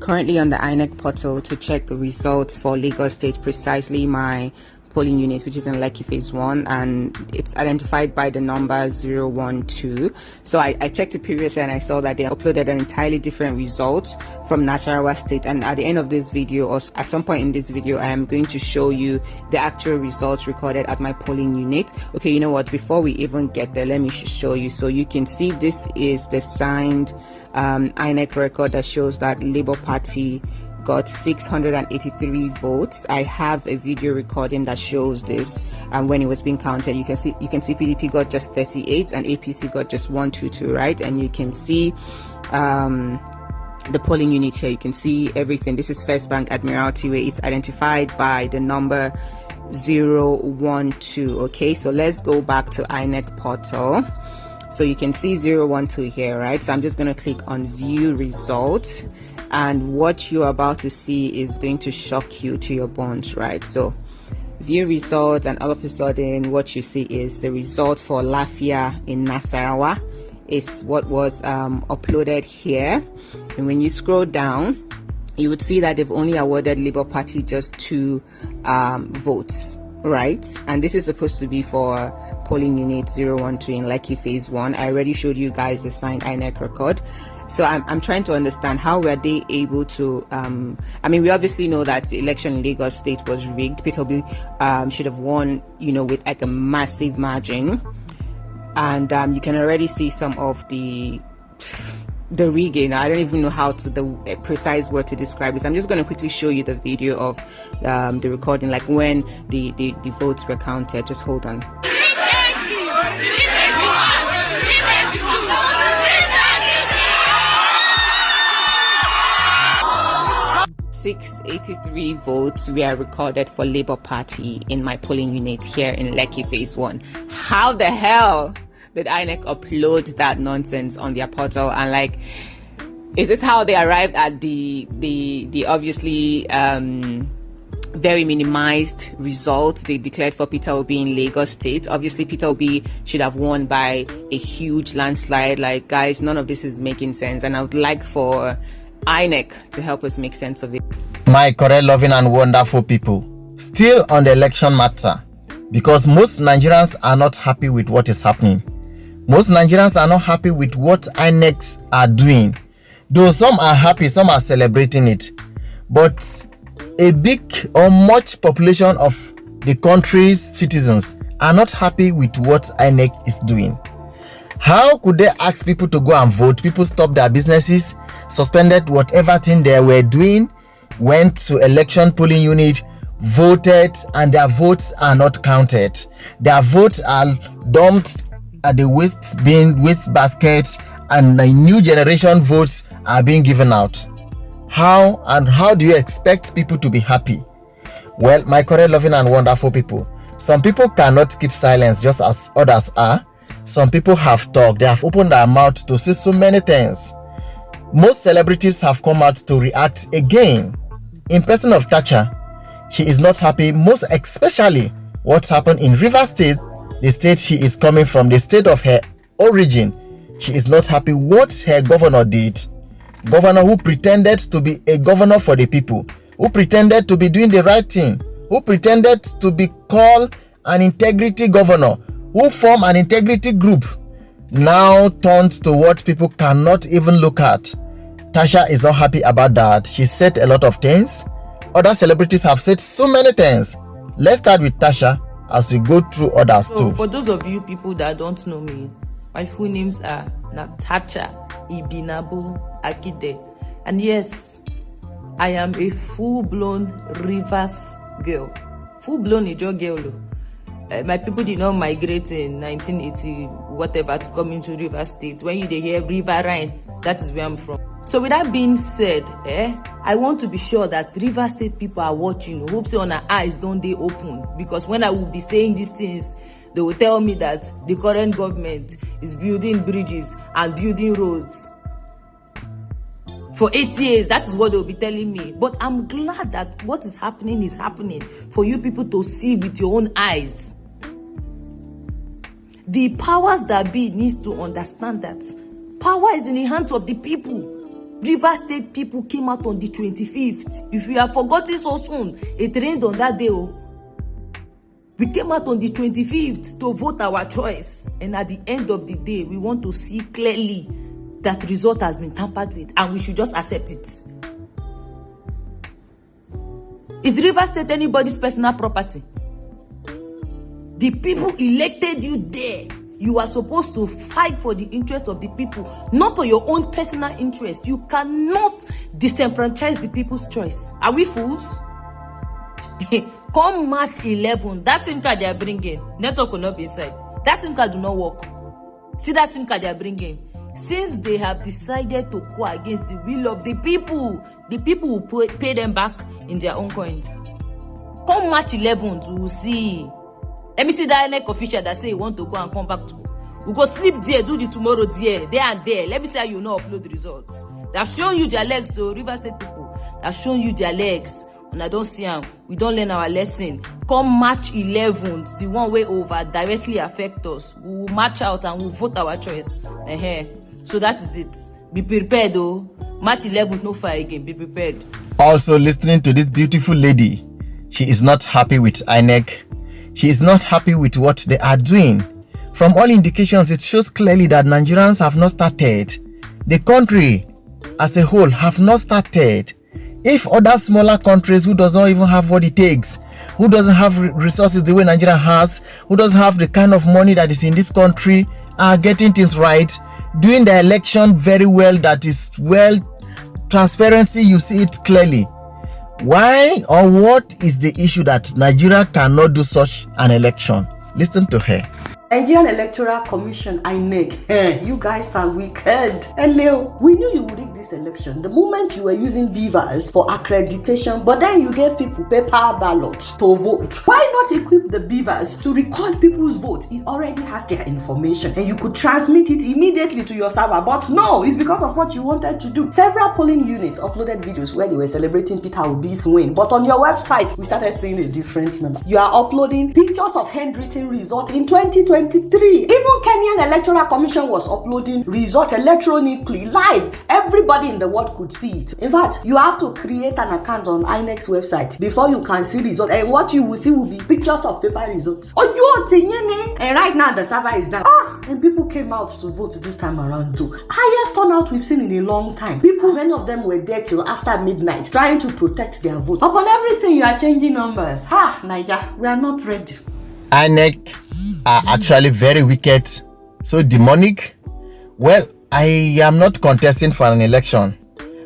currently on the INEC portal to check the results for Lagos State, precisely my polling unit, which is in Lekki phase 1, and it's identified by the number 012. So I checked it previously and I saw that they uploaded an entirely different result from Nasarawa State. And at the end of this video, or at some point in this video, I am going to show you the actual results recorded at my polling unit. Okay, you know what, before we even get there, let me show you. So you can see this is the signed INEC record that shows that Labour Party got 683 votes. I have a video recording that shows this, and when it was being counted, you can see PDP got just 38 and APC got just 122, right? And you can see the polling unit here. You can see everything. This is First Bank Admiralty, where it's identified by the number 012. Okay, so let's go back to INEC portal. So you can see 012 here, right? So I'm just going to click on view results, and what you're about to see is going to shock you to your bones, right? So view results, and all of a sudden what you see is the result for Lafia in Nasarawa is what was uploaded here. And when you scroll down, you would see that they've only awarded Labour Party just 2 votes, right? And this is supposed to be for polling unit 012 in Lekki phase 1. I already showed you guys the signed INEC record. So I'm trying to understand, how were they able to I mean, we obviously know that the election in Lagos State was rigged. Peter Obi should have won, you know, with like a massive margin, and you can already see some of the rigging. I don't even know how to the precise word to describe this. I'm just going to quickly show you the video of the recording, like when the votes were counted. Just hold on. 683 votes were recorded for Labour Party in my polling unit here in Lekki phase 1. How the hell did INEC upload that nonsense on their portal? And like, is this how they arrived at the obviously very minimized results they declared for Peter Obi in Lagos State? Obviously Peter Obi should have won by a huge landslide. Like, guys, none of this is making sense, and I would like for INEC to help us make sense of it. My correct, loving and wonderful people, still on the election matter, because most Nigerians are not happy with what is happening. Most Nigerians are not happy with what INEC are doing. Though some are happy, some are celebrating it. But a big or much population of the country's citizens are not happy with what INEC is doing. How could they ask people to go and vote? People stopped their businesses, suspended whatever thing they were doing, went to election polling unit, voted, and their votes are not counted. Their votes are dumped at the waste basket, and the new generation votes are being given out. How do you expect people to be happy? Well, my correct, loving and wonderful people, some people cannot keep silence just as others are. Some people have talked. They have opened their mouth to say so many things. Most celebrities have come out to react again. In person of Tacha, she is not happy, most especially what's happened in Rivers State, the state she is coming from, the state of her origin. She is not happy what her governor did. Governor who pretended to be a governor for the people, who pretended to be doing the right thing, who pretended to be called an integrity governor, who formed an integrity group, now turned to what people cannot even look at. Tacha is not happy about that. She said a lot of things. Other celebrities have said so many things. Let's start with Tacha as we go through others too. For those of you people that don't know me, my full names are Tacha Ibinabo Akide. And yes, I am a full-blown Rivers girl. Full-blown Ijo girl. My people did not migrate in 1980 whatever to come into Rivers State. When you hear River Rhine, that is where I'm from. So with that being said, I want to be sure that Rivers State people are watching. Hope so on our eyes don't they open, because when I will be saying these things, they will tell me that the current government is building bridges and building roads. For 8 years, that is what they will be telling me. But I'm glad that what is happening for you people to see with your own eyes. The powers that be needs to understand that power is in the hands of the people. Rivers State people came out on the 25th. If you have forgotten so soon, it rained on that day. Oh. We came out on the 25th to vote our choice. And at the end of the day, we want to see clearly that result has been tampered with. And we should just accept it. Is Rivers State anybody's personal property? The people elected you there. You are supposed to fight for the interest of the people, not for your own personal interest. You cannot disenfranchise the people's choice. Are we fools? Come March 11, that SIM card they are bringing, network will not be inside. That SIM card do not work. See that SIM card they are bringing? Since they have decided to go against the will of the people will pay them back in their own coins. Come March 11th, we will see. Let me see that INEC official that say you want to go and come back to. We go sleep there, do the tomorrow there and there. Let me see how you know upload the results. They have shown you their legs, so River State people. They have shown you their legs. And I don't see them. We don't learn our lesson. Come March 11th, the one way over directly affect us. We will march out and we'll vote our choice. So that is it. Be prepared though. March 11th, no fire again. Be prepared. Also, listening to this beautiful lady, she is not happy with INEC. She is not happy with what they are doing. From all indications, it shows clearly that Nigerians have not started. The country as a whole have not started. If other smaller countries who does not even have what it takes, who doesn't have resources the way Nigeria has, who doesn't have the kind of money that is in this country, are getting things right, doing the election very well, that is well, transparency, you see it clearly. Why or what is the issue that Nigeria cannot do such an election? Listen to her. Nigerian Electoral Commission, INEC, you guys are wicked. Hello, we knew you would rig this election the moment you were using beavers for accreditation, but then you gave people paper ballots to vote. Why not equip the beavers to record people's vote? It already has their information and you could transmit it immediately to your server, but no, it's because of what you wanted to do. Several polling units uploaded videos where they were celebrating Peter Obi's win, but on your website, we started seeing a different number. You are uploading pictures of handwritten results in 2023. Even Kenyan Electoral Commission was uploading results electronically live. Everybody in the world could see it. In fact, you have to create an account on INEC's website before you can see results, and what you will see will be pictures of paper results. And right now the server is down. And people came out to vote this time around too. Highest turnout we've seen in a long time. People, many of them were there till after midnight trying to protect their vote. Upon everything, you are changing numbers. Niger, we are not ready. INEC are actually very wicked, so demonic. Well, I am not contesting for an election,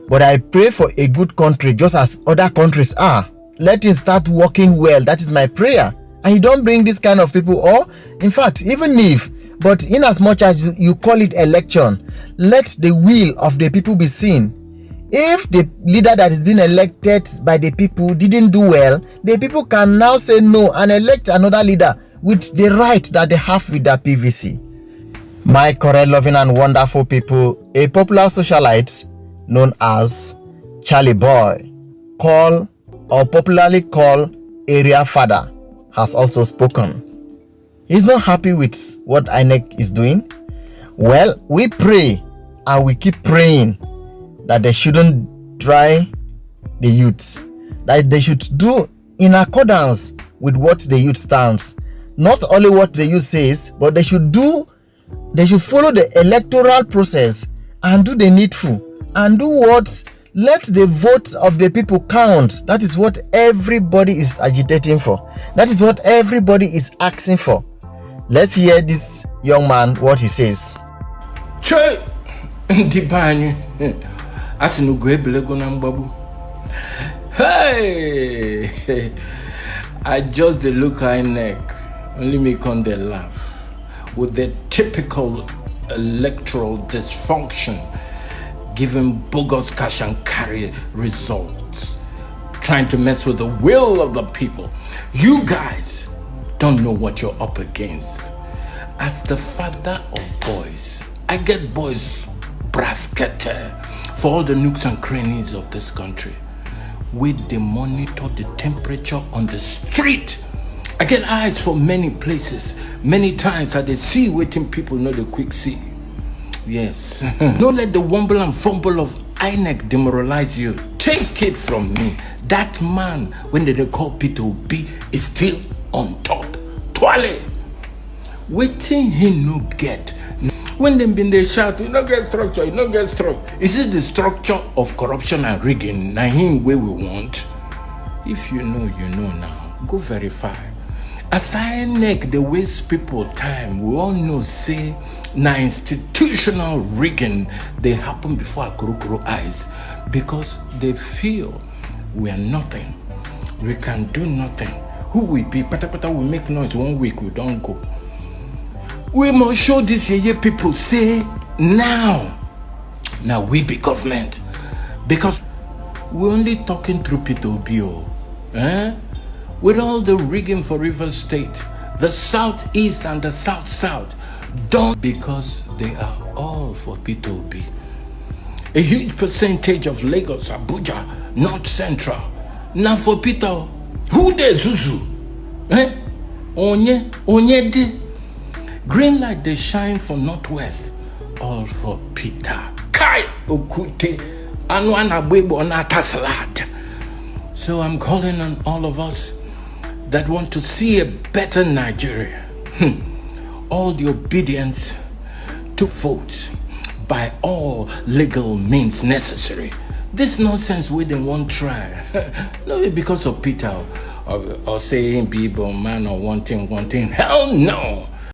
but I pray for a good country just as other countries are. Let it start working well. That is my prayer. And you don't bring this kind of people, or in fact, even if, but in as much as you call it election, let the will of the people be seen. If the leader that is being elected by the people didn't do well, the people can now say no and elect another leader with the right that they have with their PVC. My correct, loving and wonderful people, a popular socialite known as Charlie Boy, popularly called Area Father, has also spoken. He's not happy with what INEC is doing. Well, we pray and we keep praying that they shouldn't try the youths, that they should do in accordance with what the youth stands. Not only what the youth says, but they should follow the electoral process and do the needful and do what, let the vote of the people count. That is what everybody is agitating for. That is what everybody is asking for. Let's hear this young man what he says. Hey, I just look INEC. Only me can they laugh with the typical electoral dysfunction, giving bogus cash and carry results, trying to mess with the will of the people. You guys don't know what you're up against. As the father of boys, I get boys brasketed for all the nooks and crannies of this country. With the monitor the temperature on the street. I get eyes for many places, many times that they see waiting people know the quick see. Yes. Don't let the wumble and fumble of INEC demoralize you, take it from me. That man, when they call Peter Obi, is still on top. Twale. Waiting he no get. When them been they shout, you no get structure, you no get structure. Is it the structure of corruption and rigging? Now him where we want. If you know now. Go verify. As INEC, they waste people time. We all know, say, now institutional rigging, they happen before our Kurukuru eyes. Because they feel we are nothing. We can do nothing. Who we be? Pata we make noise 1 week, we don't go. We must show this here people say now we be government, because we're only talking through Peter Obi, with all the rigging for River State, the Southeast and the South, don't, because they are all for Peter Obi. A huge percentage of Lagos, Abuja, North Central, now for Peter. Who de Zuzu? Onye de. Green light they shine for Northwest, all for Peter. Kai Okute, Anwana Bwebo Nata Salad. So I'm calling on all of us that want to see a better Nigeria. All the obedience to vote by all legal means necessary. This nonsense we didn't want try. No, because of Peter or saying people, man, or one thing. Hell no.